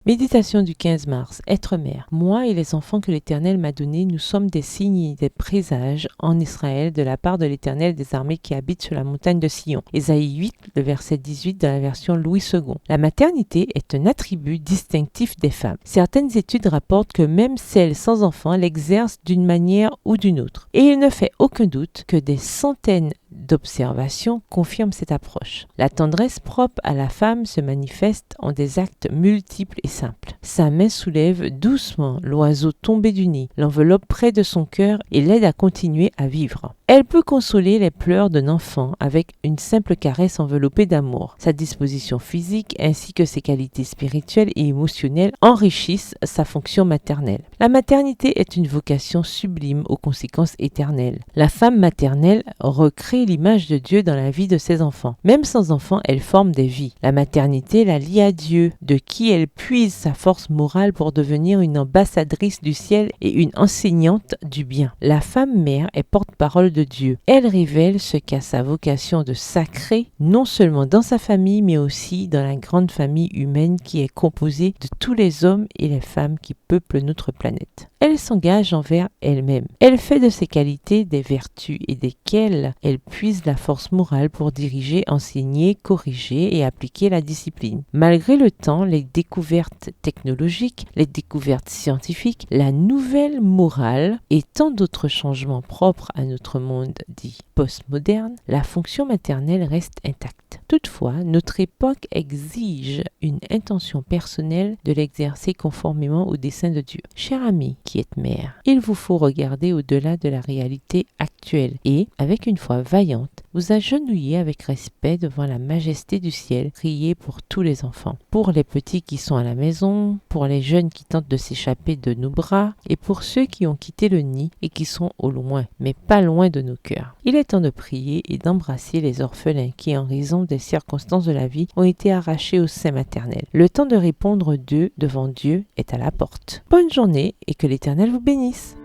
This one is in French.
Méditation du 15 mars. Être mère. Moi et les enfants que l'Éternel m'a donnés, nous sommes des signes et des présages en Israël de la part de l'Éternel des armées qui habite sur la montagne de Sion. Ésaïe 8, le verset 18 dans la version Louis II. La maternité est un attribut distinctif des femmes. Certaines études rapportent que même celles sans enfants l'exercent d'une manière ou d'une autre. Et il ne fait aucun doute que des centaines d'observations confirment cette approche. La tendresse propre à la femme se manifeste en des actes multiples et simples. Sa main soulève doucement l'oiseau tombé du nid, l'enveloppe près de son cœur et l'aide à continuer à vivre. Elle peut consoler les pleurs d'un enfant avec une simple caresse enveloppée d'amour. Sa disposition physique ainsi que ses qualités spirituelles et émotionnelles enrichissent sa fonction maternelle. La maternité est une vocation sublime aux conséquences éternelles. La femme maternelle recrée l'image de Dieu dans la vie de ses enfants. Même sans enfants, elle forme des vies. La maternité la lie à Dieu, de qui elle puise sa force morale pour devenir une ambassadrice du ciel et une enseignante du bien. La femme mère est porte-parole de Dieu. Elle révèle ce qu'a sa vocation de sacré, non seulement dans sa famille, mais aussi dans la grande famille humaine qui est composée de tous les hommes et les femmes qui peuplent notre planète. Elle s'engage envers elle-même. Elle fait de ses qualités des vertus et desquelles elle puise la force morale pour diriger, enseigner, corriger et appliquer la discipline. Malgré le temps, les découvertes technologiques, les découvertes scientifiques, la nouvelle morale et tant d'autres changements propres à notre monde dit postmoderne, la fonction maternelle reste intacte. Toutefois, notre époque exige une intention personnelle de l'exercer conformément au dessein de Dieu. Cher ami qui êtes mère, il vous faut regarder au-delà de la réalité actuelle et, avec une foi vaillante, vous agenouiller avec respect devant la majesté du ciel, prier pour tous les enfants, pour les petits qui sont à la maison, pour les jeunes qui tentent de s'échapper de nos bras et pour ceux qui ont quitté le nid et qui sont au loin, mais pas loin de nos cœurs. Il est temps de prier et d'embrasser les orphelins qui, en raison des circonstances de la vie, ont été arrachés au sein maternel. Le temps de répondre d'eux devant Dieu est à la porte. Bonne journée et que l'Éternel vous bénisse.